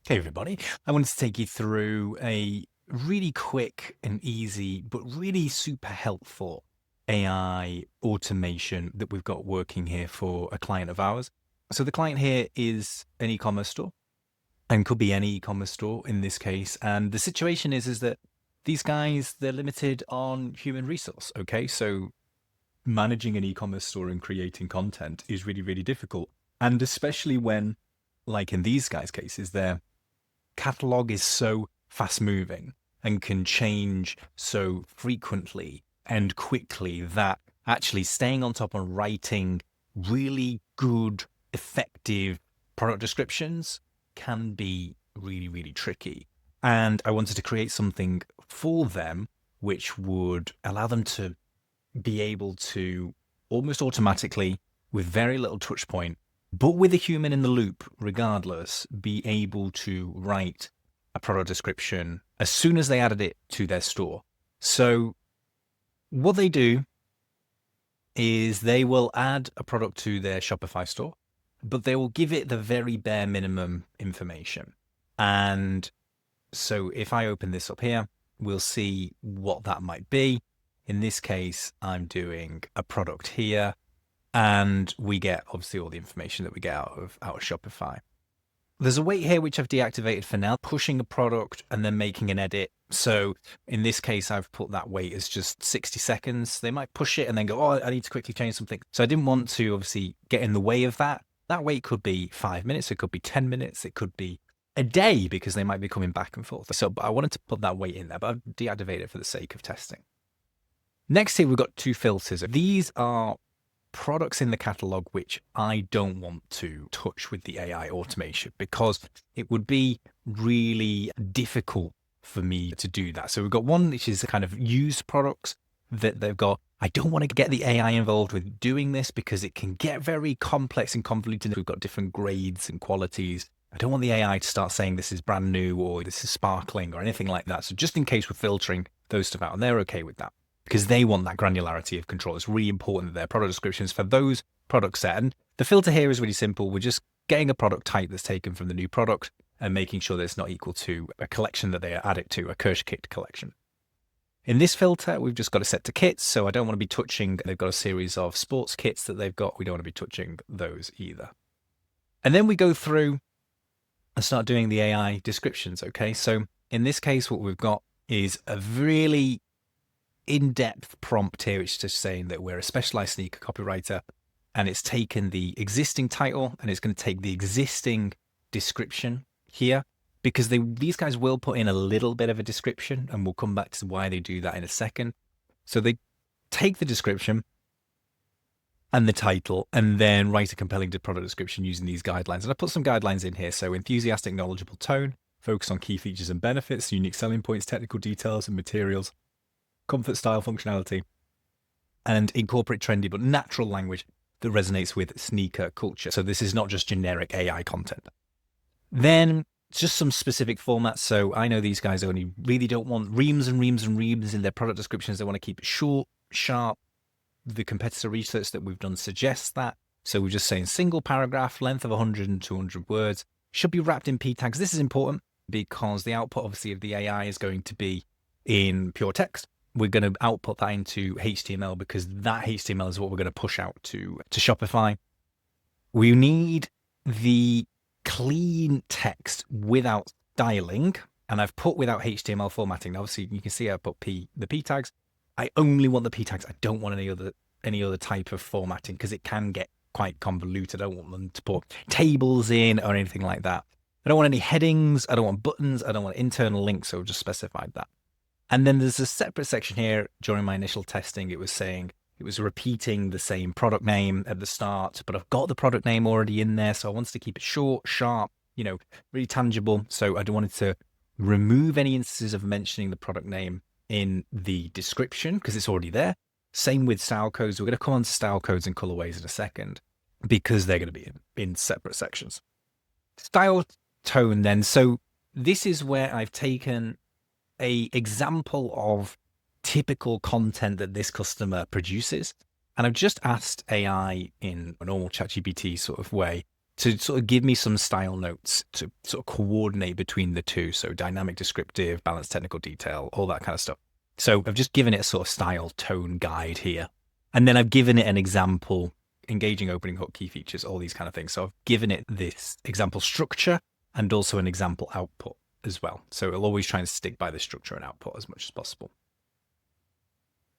Hey everybody, I wanted to take you through a really quick and easy, but really super helpful AI automation that we've got working here for a client of ours. So the client here is an e-commerce store and could be any e-commerce store in this case. And the situation is that these guys, they're limited on human resource. Okay. So managing an e-commerce store and creating content is really, really difficult. And especially when, like in these guys' cases, they're catalog is so fast moving and can change so frequently and quickly that actually staying on top and writing really good, effective product descriptions can be really, really tricky. And I wanted to create something for them which would allow them to be able to almost automatically, with very little touch point, but with a human in the loop, regardless, be able to write a product description as soon as they added it to their store. So what they do is they will add a product to their Shopify store, but they will give it the very bare minimum information. And so if I open this up here, we'll see what that might be. In this case, I'm doing a product here, and we get obviously all the information that we get out of Shopify. There's a wait here, which I've deactivated for now, pushing a product and then making an edit. So in this case, I've put that wait as just 60 seconds. They might push it and then go, oh, I need to quickly change something. So I didn't want to obviously get in the way of that. That wait could be 5 minutes. It could be 10 minutes. It could be a day because they might be coming back and forth. So but I wanted to put that wait in there, but I've deactivated it for the sake of testing. Next here, we've got two filters. These are products in the catalog which I don't want to touch with the AI automation because it would be really difficult for me to do that. So we've got one which is kind of used products that they've got. I don't want to get the AI involved with doing this because it can get very complex and convoluted. We've got different grades and qualities. I don't want the AI to start saying this is brand new or this is sparkling or anything like that. So just in case we're filtering those stuff out, and they're okay with that, because they want that granularity of control. It's really important that their product descriptions for those product set. And the filter here is really simple. We're just getting a product type that's taken from the new product and making sure that it's not equal to a collection that they add it to, a Kirsch kit collection. In this filter, we've just got it set to kits. So I don't want to be touching, they've got a series of sports kits that they've got. We don't want to be touching those either. And then we go through and start doing the AI descriptions. Okay. So in this case, what we've got is a really in-depth prompt here. It's just saying that we're a specialized sneaker copywriter, and it's taken the existing title and it's going to take the existing description here because these guys will put in a little bit of a description, and we'll come back to why they do that in a second. So they take the description and the title and then write a compelling product description using these guidelines. And I put some guidelines in here. So enthusiastic, knowledgeable tone, focus on key features and benefits, unique selling points, technical details and materials, comfort, style, functionality, and incorporate trendy but natural language that resonates with sneaker culture. So this is not just generic AI content. Then just some specific formats. So I know these guys only really don't want reams and reams and reams in their product descriptions. They want to keep it short, sharp. The competitor research that we've done suggests that. So we're just saying single paragraph, length of 100 and 200 words, should be wrapped in P tags. This is important because the output obviously of the AI is going to be in pure text. We're going to output that into HTML because that HTML is what we're going to push out to Shopify. We need the clean text without styling, and I've put without HTML formatting. Obviously, you can see I put the P tags. I only want the P tags. I don't want any other type of formatting because it can get quite convoluted. I don't want them to put tables in or anything like that. I don't want any headings. I don't want buttons. I don't want internal links. So I've just specified that. And then there's a separate section here. During my initial testing, it was saying it was repeating the same product name at the start, but I've got the product name already in there. So I wanted to keep it short, sharp, really tangible. So I wanted to remove any instances of mentioning the product name in the description because it's already there. Same with style codes. We're going to come on to style codes and colorways in a second because they're going to be in separate sections. Style tone then. So this is where I've taken a example of typical content that this customer produces. And I've just asked AI in a normal ChatGPT sort of way to sort of give me some style notes to sort of coordinate between the two. So dynamic, descriptive, balanced, technical detail, all that kind of stuff. So I've just given it a sort of style tone guide here. And then I've given it an example, engaging opening hook, key features, all these kind of things. So I've given it this example structure and also an example output as well. So it'll always try and stick by the structure and output as much as possible.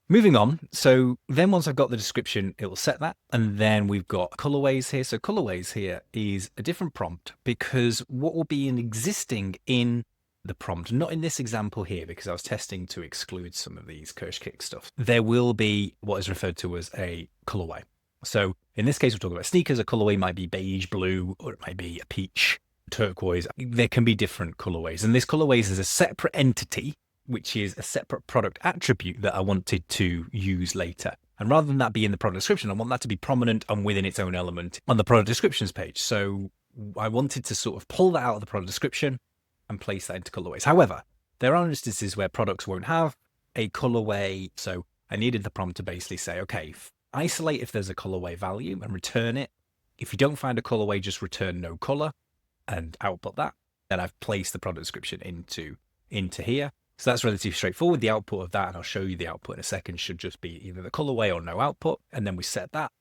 Moving on, so then once I've got the description, it will set that. And then we've got colorways here. So colorways here is a different prompt because what will be existing in the prompt, not in this example here, because I was testing to exclude some of these Kirsch-Kick stuff. There will be what is referred to as a colorway. So in this case, we're talking about sneakers. A colorway might be beige, blue, or it might be a peach, turquoise. There can be different colorways. And this colorways is a separate entity, which is a separate product attribute that I wanted to use later. And rather than that be in the product description, I want that to be prominent and within its own element on the product descriptions page. So I wanted to sort of pull that out of the product description and place that into colorways. However, there are instances where products won't have a colorway. So I needed the prompt to basically say, okay, isolate if there's a colorway value and return it. If you don't find a colorway, just return no color and output that. Then I've placed the product description into here. So that's relatively straightforward. The output of that, and I'll show you the output in a second, should just be either the colorway or no output. And then we set that.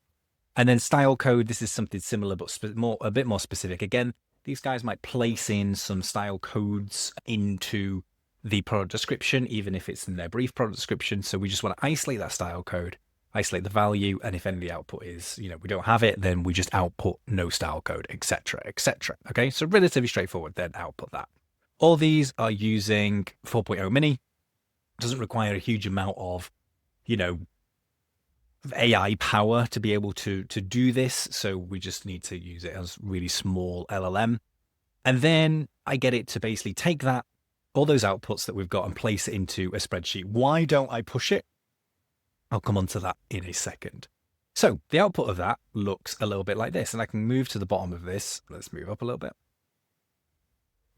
And then style code, this is something similar, but a bit more specific. Again, these guys might place in some style codes into the product description, even if it's in their brief product description. So we just want to isolate that style code, isolate the value. And if any of the output is, we don't have it, then we just output no style code, etc., etc. Okay, so relatively straightforward, then output that. All these are using 4.0 mini. Doesn't require a huge amount of, AI power to be able to do this. So we just need to use it as really small LLM. And then I get it to basically take that, all those outputs that we've got, and place it into a spreadsheet. Why don't I push it? I'll come on to that in a second. So the output of that looks a little bit like this. And I can move to the bottom of this. Let's move up a little bit.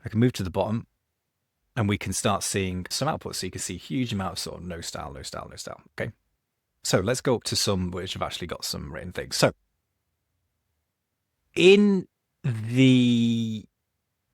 I can move to the bottom and we can start seeing some outputs. So you can see a huge amount of sort of no style, no style, no style. Okay. So let's go up to some which have actually got some written things. So in the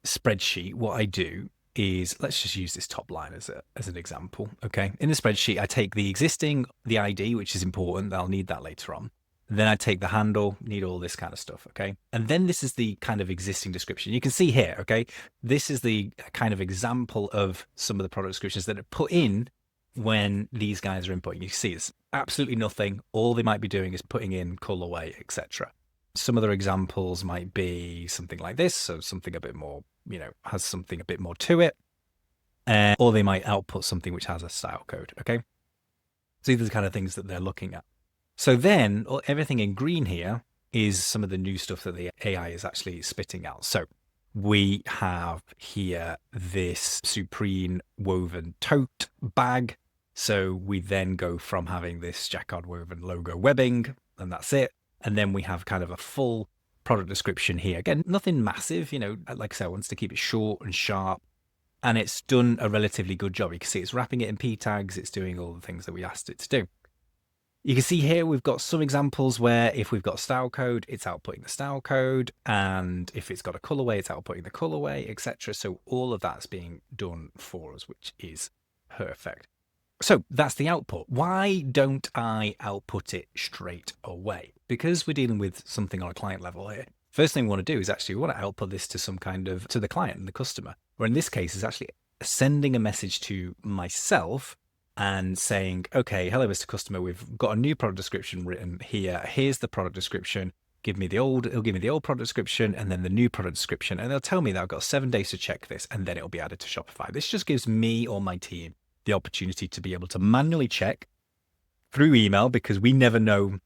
spreadsheet, what I do is, let's just use this top line as an example. Okay. In the spreadsheet, I take the ID, which is important. I'll need that later on. Then I take the handle, need all this kind of stuff, okay? And then this is the kind of existing description. You can see here, okay? This is the kind of example of some of the product descriptions that are put in when these guys are inputting. You see it's absolutely nothing. All they might be doing is putting in colorway, etc. Some other examples might be something like this. So something a bit more, has something a bit more to it. Or they might output something which has a style code, okay? So these are the kind of things that they're looking at. So then everything in green here is some of the new stuff that the AI is actually spitting out. So we have here this Supreme woven tote bag. So we then go from having this jacquard woven logo webbing, and that's it. And then we have kind of a full product description here. Again, nothing massive, like I said, I want to keep it short and sharp. And it's done a relatively good job. You can see it's wrapping it in P tags. It's doing all the things that we asked it to do. You can see here we've got some examples where if we've got style code, it's outputting the style code. And if it's got a colorway, it's outputting the colorway, etc. So all of that's being done for us, which is perfect. So that's the output. Why don't I output it straight away? Because we're dealing with something on a client level here. First thing we want to do is actually we want to output this to to the client and the customer. Or in this case, is actually sending a message to myself and saying, okay, hello, Mr. Customer, we've got a new product description written here. Here's the product description. It'll give me the old product description and then the new product description. And they'll tell me that I've got 7 days to check this, and then it'll be added to Shopify. This just gives me or my team the opportunity to be able to manually check through email, because we never know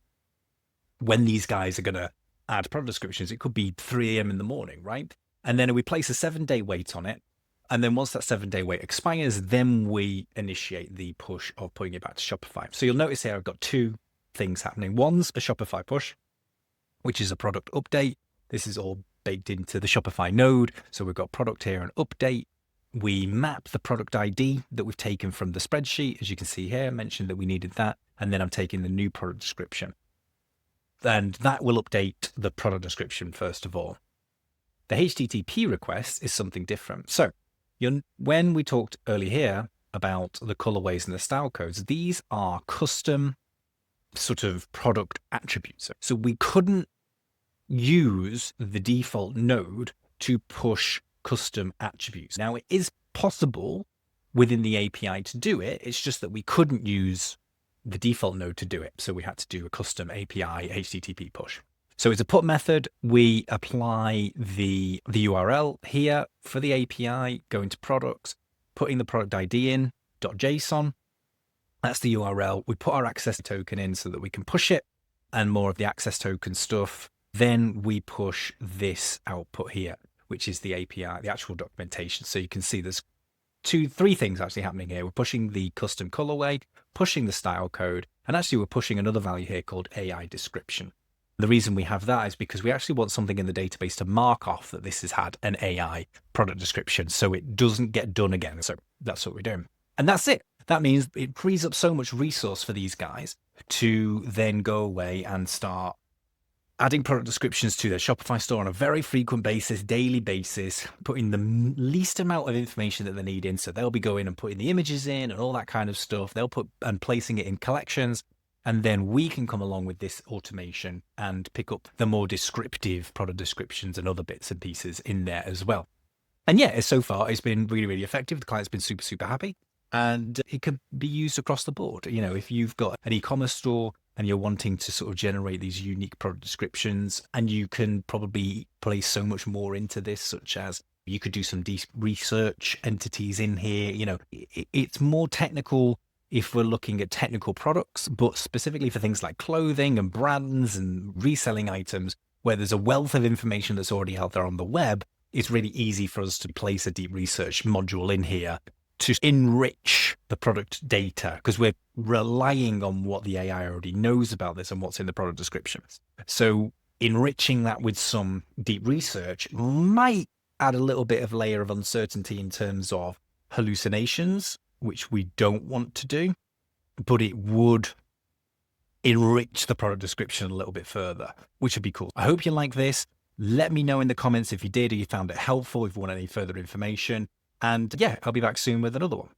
when these guys are going to add product descriptions. It could be 3 a.m. in the morning, right? And then we place a 7-day wait on it. And then once that 7-day wait expires, then we initiate the push of putting it back to Shopify. So you'll notice here I've got 2 things happening. One's a Shopify push, which is a product update. This is all baked into the Shopify node. So we've got product here and update. We map the product ID that we've taken from the spreadsheet. As you can see here, I mentioned that we needed that. And then I'm taking the new product description. And that will update the product description first of all. The HTTP request is something different. So when we talked earlier here about the colorways and the style codes, these are custom sort of product attributes. So we couldn't use the default node to push custom attributes. Now, it is possible within the API to do it. It's just that we couldn't use the default node to do it. So we had to do a custom API HTTP push. So it's a put method. We apply the URL here for the API, go into products, putting the product ID in, .json. That's the URL. We put our access token in so that we can push it and more of the access token stuff. Then we push this output here, which is the API, the actual documentation. So you can see there's three things actually happening here. We're pushing the custom colorway, pushing the style code, and actually we're pushing another value here called AI description. The reason we have that is because we actually want something in the database to mark off that this has had an AI product description so it doesn't get done again. So that's what we're doing. And that's it. That means it frees up so much resource for these guys to then go away and start adding product descriptions to their Shopify store on a very frequent basis, daily basis, putting the least amount of information that they need in. So they'll be going and putting the images in and all that kind of stuff. They'll put and placing it in collections. And then we can come along with this automation and pick up the more descriptive product descriptions and other bits and pieces in there as well. And yeah, so far it's been really, really effective. The client's been super, super happy. And it could be used across the board. You know, if you've got an e-commerce store and you're wanting to sort of generate these unique product descriptions, and you can probably place so much more into this, such as you could do some deep research entities in here. You know, it's more technical if we're looking at technical products, but specifically for things like clothing and brands and reselling items, where there's a wealth of information that's already out there on the web, it's really easy for us to place a deep research module in here to enrich the product data, because we're relying on what the AI already knows about this and what's in the product descriptions. So enriching that with some deep research might add a little bit of layer of uncertainty in terms of hallucinations, which we don't want to do, but it would enrich the product description a little bit further, which would be cool. I hope you like this. Let me know in the comments if you did or you found it helpful, if you want any further information. And yeah, I'll be back soon with another one.